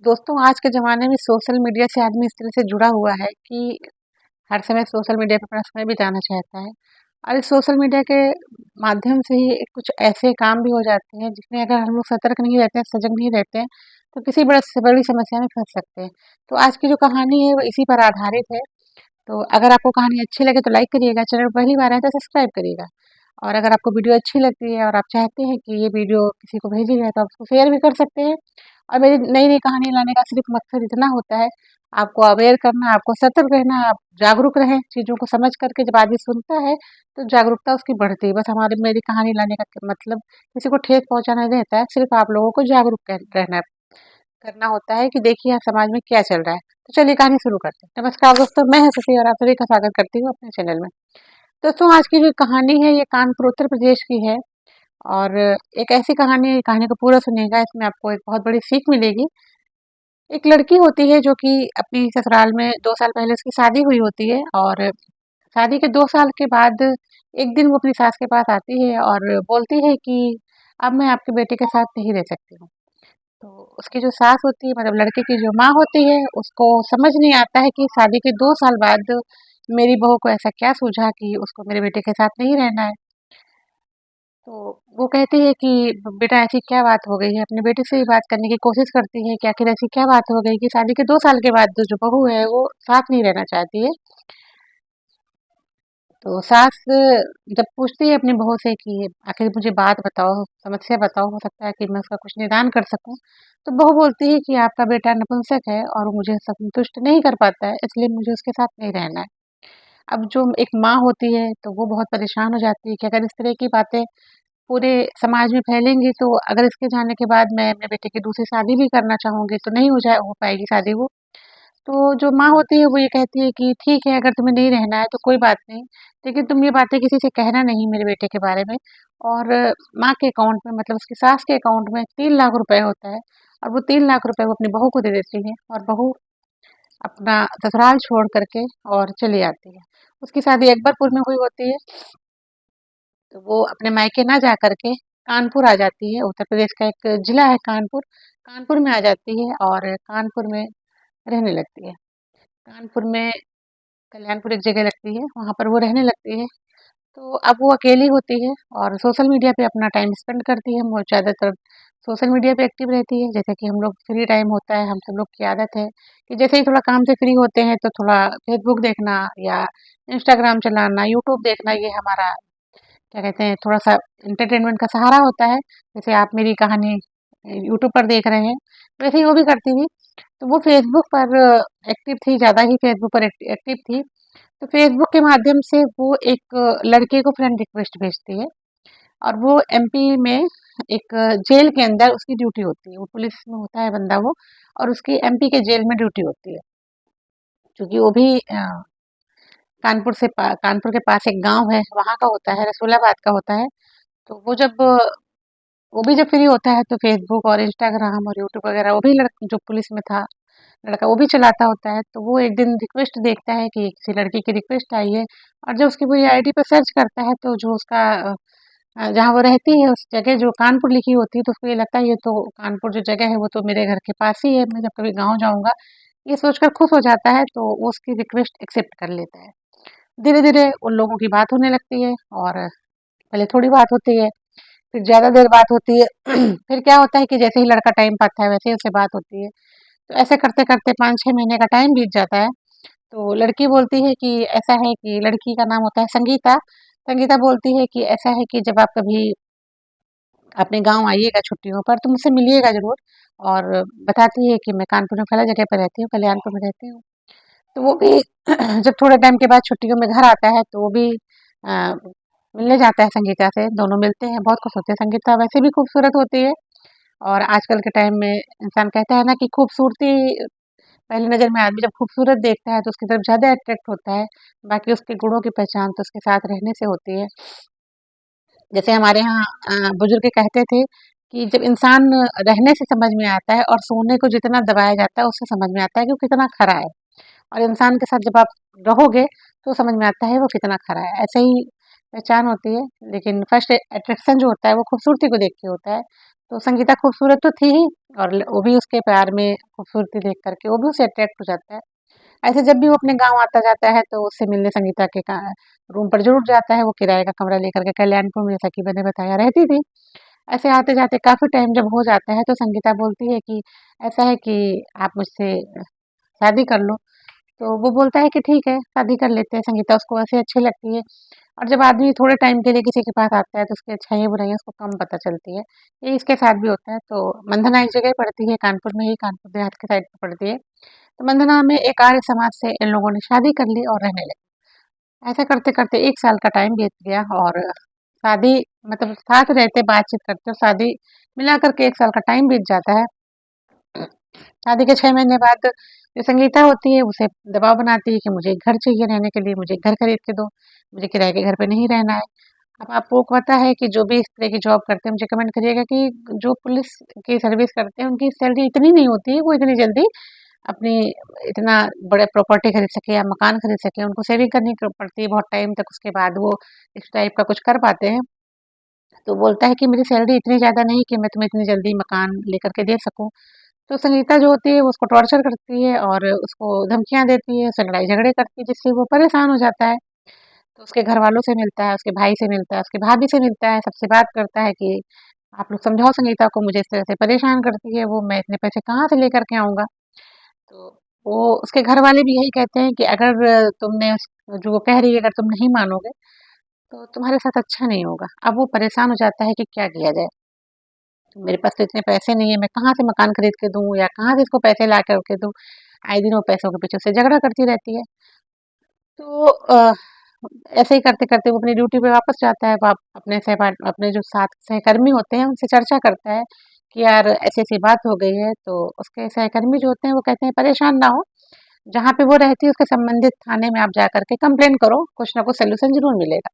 दोस्तों, आज के ज़माने में सोशल मीडिया से आदमी इस तरह से जुड़ा हुआ है कि हर समय सोशल मीडिया पे अपना समय बिताना चाहता है। और इस सोशल मीडिया के माध्यम से ही कुछ ऐसे काम भी हो जाते हैं जिसमें अगर हम लोग सतर्क नहीं रहते हैं, सजग नहीं रहते हैं, तो किसी बड़ा से बड़ी समस्या में फँस सकते हैं। तो आज की जो कहानी है वो इसी पर आधारित है। तो अगर आपको कहानी अच्छी लगे तो लाइक करिएगा, चैनल पर पहली बार आए तो सब्सक्राइब करिएगा। और अगर आपको वीडियो अच्छी लगती है और आप चाहते हैं कि ये वीडियो किसी को भेजी जाए तो आप उसको शेयर भी कर सकते हैं। और मेरी नई-नई कहानी लाने का सिर्फ़ मकसद इतना होता है, आपको अवेयर करना, आपको सतर्क रहना, आप जागरूक रहें, चीज़ों को समझ कर के जब आदमी सुनता है, तो जागरूकता उसकी बढ़ती है। बस हमारी मेरी कहानी लाने का मतलब किसी को ठेस पहुँचाना नहीं रहता है, सिर्फ़ आप लोगों को जागरूक रहना करना होता है कि देखिए समाज में क्या चल रहा है। तो चलिए कहानी शुरू करते हैं। नमस्कार दोस्तों, मैं हूँ सुफ़ी और आप सभी का स्वागत करती हूँ अपने चैनल में। दोस्तों, आज की जो कहानी है ये कानपुर उत्तर प्रदेश की है और एक ऐसी कहानी है, कहानी को पूरा सुनिएगा, इसमें आपको एक बहुत बड़ी सीख मिलेगी। एक लड़की होती है जो कि अपनी ससुराल में 2 साल पहले उसकी शादी हुई होती है और शादी के 2 साल के बाद एक दिन वो अपनी सास के पास आती है और बोलती है कि अब मैं आपके बेटे के साथ नहीं रह सकती हूँ। तो उसकी जो सास होती है मतलब लड़के की जो माँ होती है उसको समझ नहीं आता है कि शादी के 2 साल बाद मेरी बहू को ऐसा क्या सूझा कि उसको मेरे बेटे के साथ नहीं रहना है। तो वो कहती है कि बेटा ऐसी क्या बात हो गई है? अपने बेटे से ही बात करने की कोशिश करती है कि आखिर ऐसी क्या बात हो गई कि शादी के 2 साल के बाद जो बहू है वो साथ नहीं रहना चाहती है। तो सास जब पूछती है अपनी बहू से कि आखिर मुझे बात बताओ, समस्या बताओ, हो सकता है कि मैं उसका कुछ निदान कर सकूँ। तो बहू बोलती है कि आपका बेटा नपुंसक है और वो मुझे संतुष्ट नहीं कर पाता है, इसलिए मुझे उसके साथ नहीं रहना है। अब जो एक माँ होती है तो वो बहुत परेशान हो जाती है कि अगर इस तरह की बातें पूरे समाज में फैलेंगी तो अगर इसके जाने के बाद मैं अपने बेटे की दूसरी शादी भी करना चाहूँगी तो नहीं हो पाएगी शादी वो। तो जो माँ होती है वो ये कहती है कि ठीक है अगर तुम्हें नहीं रहना है तो कोई बात नहीं, लेकिन तुम ये बातें किसी से कहना नहीं मेरे बेटे के बारे में। और माँ के अकाउंट में मतलब उसकी सास के अकाउंट में 3 लाख रुपए होता है और वो 3 लाख रुपए वो अपनी बहू को दे देती है और बहू अपना ससुराल छोड़ कर के और चली आती है। उसकी शादी अकबरपुर में हुई होती है, तो वो अपने मायके ना जा कर के कानपुर आ जाती है, उत्तर प्रदेश का एक जिला है कानपुर, कानपुर में आ जाती है और कानपुर में रहने लगती है। कानपुर में कल्याणपुर एक जगह लगती है, वहाँ पर वो रहने लगती है। तो अब वो अकेली होती है और सोशल मीडिया पे अपना टाइम स्पेंड करती है, वो ज़्यादातर सोशल मीडिया पे एक्टिव रहती है। जैसे कि हम लोग फ्री टाइम होता है, हम सब लोग की आदत है कि जैसे ही थोड़ा काम से फ्री होते हैं, तो थोड़ा फेसबुक देखना या इंस्टाग्राम चलाना, यूट्यूब देखना, ये हमारा क्या कहते हैं थोड़ा-सा एंटरटेनमेंट का सहारा होता है। जैसे आप मेरी कहानी यूट्यूब पर देख रहे हैं, वैसे ही वो भी करती थी। तो वो फेसबुक पर एक्टिव थी, ज़्यादा ही फेसबुक पर एक्टिव थी। तो फेसबुक के माध्यम से वो एक लड़के को फ्रेंड रिक्वेस्ट भेजती है और वो एमपी में एक जेल के अंदर उसकी ड्यूटी होती है। वो पुलिस में होता है बंदा वो और उसकी एमपी के जेल में ड्यूटी होती है। क्योंकि वो भी कानपुर के पास एक गाँव है, वहाँ का होता है, रसूलाबाद का होता है। तो वो भी जब फ्री होता है तो फ़ेसबुक और इंस्टाग्राम और यूट्यूब वगैरह वो भी जो पुलिस में था लड़का वो भी चलाता होता है। तो वो एक दिन रिक्वेस्ट देखता है कि किसी लड़की की रिक्वेस्ट आई है और जब उसकी पूरी आईडी पे सर्च करता है तो जो उसका जहाँ वो रहती है उस जगह जो कानपुर लिखी होती है तो उसको ये लगता है ये तो कानपुर जो जगह है वो तो मेरे घर के पास ही है, मैं जब कभी गाँव जाऊँगा, ये सोचकर खुश हो जाता है तो वो उसकी रिक्वेस्ट एक्सेप्ट कर लेता है। धीरे-धीरे उन लोगों की बात होने लगती है और पहले थोड़ी बात होती है, फिर ज़्यादा देर बात होती है। फिर क्या होता है कि जैसे ही लड़का टाइम पाता है वैसे ही उससे बात होती है। तो ऐसे करते-करते 5-6 महीने का टाइम बीत जाता है। तो लड़की बोलती है कि ऐसा है कि लड़की का नाम होता है संगीता। संगीता बोलती है कि ऐसा है कि जब आप कभी अपने गाँव आइएगा छुट्टियों पर तो मुझसे मिलिएगा ज़रूर। और बताती है कि मैं कानपुर में फला जगह पर रहती हूँ, कल्याणपुर में रहती हूँ। तो वो भी जब थोड़े टाइम के बाद छुट्टियों में घर आता है तो वो भी अ, मिलने जाता है संगीता से, दोनों मिलते हैं, बहुत खुश होते हैं। संगीता वैसे भी खूबसूरत होती है और आजकल के टाइम में इंसान कहता है ना कि खूबसूरती पहली नज़र में आदमी जब खूबसूरत देखता है तो उसकी तरफ ज़्यादा अट्रैक्ट होता है, बाकी उसके गुणों की पहचान तो उसके साथ रहने से होती है। जैसे हमारे यहाँ बुजुर्ग कहते थे कि जब इंसान रहने से समझ में आता है और सोने को जितना दबाया जाता है उससे समझ में आता है कि वो कितना खरा है। और इंसान के साथ जब आप रहोगे तो समझ में आता है वो कितना खरा है। ऐसे ही पहचान होती है, लेकिन फर्स्ट अट्रैक्शन जो होता है वो खूबसूरती को देख के होता है। तो संगीता खूबसूरत तो थी ही और वो भी उसके प्यार में खूबसूरती देख करके वो भी उससे अट्रैक्ट हो जाता है। ऐसे जब भी वो अपने गाँव आता जाता है तो उससे मिलने संगीता के रूम पर ज़रूर जाता है, वो किराए का कमरा लेकर के कल्याणपुर में जैसा कि मैंने बताया रहती थी। ऐसे आते-जाते काफ़ी टाइम जब हो जाता है तो संगीता बोलती है कि ऐसा है कि आप मुझसे शादी कर लो। तो वो बोलता है कि ठीक है, शादी कर लेते हैं, संगीता उसको वैसे अच्छी लगती है। और जब आदमी थोड़े टाइम के लिए किसी के पास आता है तो उसकी अच्छाइयाँ-बुराइयाँ उसको कम पता चलती है। ये इसके साथ भी होता है। तो वंदना एक जगह पढ़ती है कानपुर में ही, कानपुर देहात के साइड पे पढ़ती है। तो वंदना में एक आर्य समाज से इन लोगों ने शादी कर ली और रहने लगे। ऐसा करते-करते 1 साल का टाइम बीत गया और शादी मतलब साथ रहते, बातचीत करते और शादी मिला कर के 1 साल का टाइम बीत जाता है। शादी के 6 महीने बाद जो संगीता होती है उसे दबाव बनाती है कि मुझे एक घर चाहिए रहने के लिए, मुझे एक घर खरीद के दो, मुझे किराए के घर पे नहीं रहना है। अब आपको पता है कि जो भी इस तरह की जॉब करते हैं मुझे कमेंट करिएगा कि जो पुलिस की सर्विस करते हैं उनकी सैलरी इतनी नहीं होती है, वो इतनी जल्दी अपनी इतना बड़े प्रॉपर्टी खरीद सके या मकान खरीद सके, उनको सेविंग करनी पड़ती है बहुत टाइम तक, उसके बाद वो इस टाइप का कुछ कर पाते हैं। तो बोलता है कि मेरी सैलरी इतनी ज़्यादा नहीं कि मैं तुम्हें इतनी जल्दी मकान लेकर के दे सकूँ। तो संगीता जो होती है वो उसको टॉर्चर करती है और उसको धमकियाँ देती है, उससे लड़ाई झगड़े करती है जिससे वो परेशान हो जाता है। तो उसके घरवालों से मिलता है, उसके भाई से मिलता है, उसकी भाभी से मिलता है, सबसे बात करता है कि आप लोग समझाओ संगीता को, मुझे इस तरह से परेशान करती है वो, मैं इतने पैसे कहाँ से लेकर के आऊँगा? तो वो उसके घरवाले भी यही कहते हैं कि अगर तुमने उस जो वो कह रही है अगर तुम नहीं मानोगे, तो तुम्हारे साथ अच्छा नहीं होगा। अब वो परेशान हो जाता है कि क्या किया जाए? मेरे पास तो इतने पैसे नहीं है, मैं कहाँ से मकान खरीद के दूँ या कहाँ से इसको पैसे ला कर के दूँ? आए दिन वो पैसों के पीछे उससे झगड़ा करती रहती है। तो ऐसे ही करते-करते वो अपनी ड्यूटी पे वापस जाता है। वाप अपने अपने जो साथ सहकर्मी होते हैं उनसे चर्चा करता है कि यार ऐसी-ऐसी बात हो गई है। तो उसके सहकर्मी जो होते हैं वो कहते हैं परेशान ना हो, जहाँ पे वो रहती है उसके संबंधित थाने में आप जा कर के कंप्लेन करो, कुछ ना कुछ सॉल्यूशन ज़रूर मिलेगा।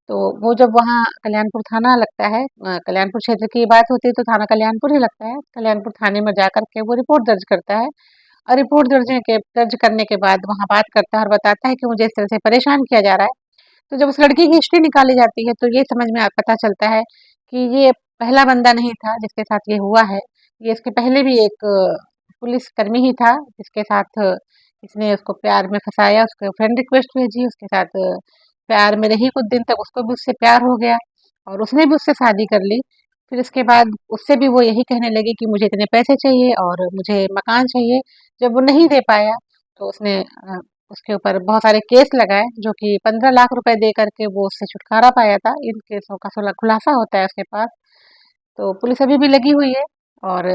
तो वो जब वहाँ कल्याणपुर थाना लगता है, कल्याणपुर क्षेत्र की बात होती है तो थाना कल्याणपुर ही लगता है। कल्याणपुर थाने में जाकर के वो रिपोर्ट दर्ज करता है और रिपोर्ट दर्ज करने के बाद वहाँ बात करता है और बताता है कि मुझे इस तरह से परेशान किया जा रहा है। तो जब उस लड़की की हिस्ट्री निकाली जाती है तो ये समझ में पता चलता है कि ये पहला बंदा नहीं था जिसके साथ ये हुआ है। ये इसके पहले भी एक पुलिसकर्मी ही था जिसके साथ इसने उसको प्यार में फँसाया, उसको फ्रेंड रिक्वेस्ट भेजी, उसके साथ प्यार में रही कुछ दिन तक, उसको भी उससे प्यार हो गया और उसने भी उससे शादी कर ली। फिर उसके बाद उससे भी वो यही कहने लगी कि मुझे इतने पैसे चाहिए और मुझे मकान चाहिए। जब वो नहीं दे पाया तो उसने उसके ऊपर बहुत सारे केस लगाए जो कि 15 लाख रुपए दे करके वो उससे छुटकारा पाया था। इन केसों का खुलासा होता है उसके पास। तो पुलिस अभी भी लगी हुई है और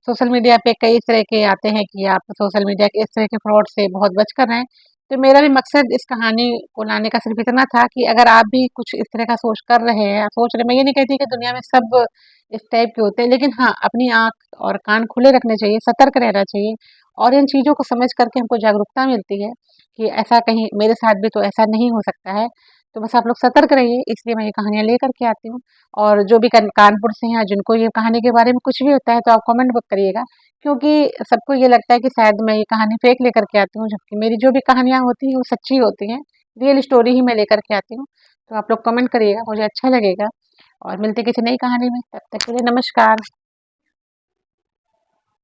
सोशल मीडिया पे कई इस तरह के आते हैं कि आप सोशल मीडिया के इस तरह के फ्रॉड से बहुत बच कर रहें। तो मेरा भी मकसद इस कहानी को लाने का सिर्फ इतना था कि अगर आप भी कुछ इस तरह का सोच कर रहे हैं या सोच रहे, मैं ये नहीं कहती कि दुनिया में सब इस टाइप के होते हैं, लेकिन हाँ, अपनी आँख और कान खुले रखने चाहिए, सतर्क रहना चाहिए और इन चीज़ों को समझ कर के हमको जागरूकता मिलती है कि ऐसा कहीं मेरे साथ भी तो ऐसा नहीं हो सकता है। तो बस आप लोग सतर्क रहिए, इसलिए मैं ये कहानियाँ लेकर के आती हूँ। और जो भी कानपुर से हैं जिनको ये कहानी के बारे में कुछ भी होता है तो आप कमेंट करिएगा, क्योंकि सबको ये लगता है कि शायद मैं ये कहानी फेक लेकर के आती हूँ, जबकि मेरी जो भी कहानियाँ होती हैं वो सच्ची होती हैं, रियल स्टोरी ही मैं लेकर के आती हूँ। तो आप लोग कमेंट करिएगा, मुझे अच्छा लगेगा और मिलते किसी नई कहानी में, तब तक के लिए नमस्कार।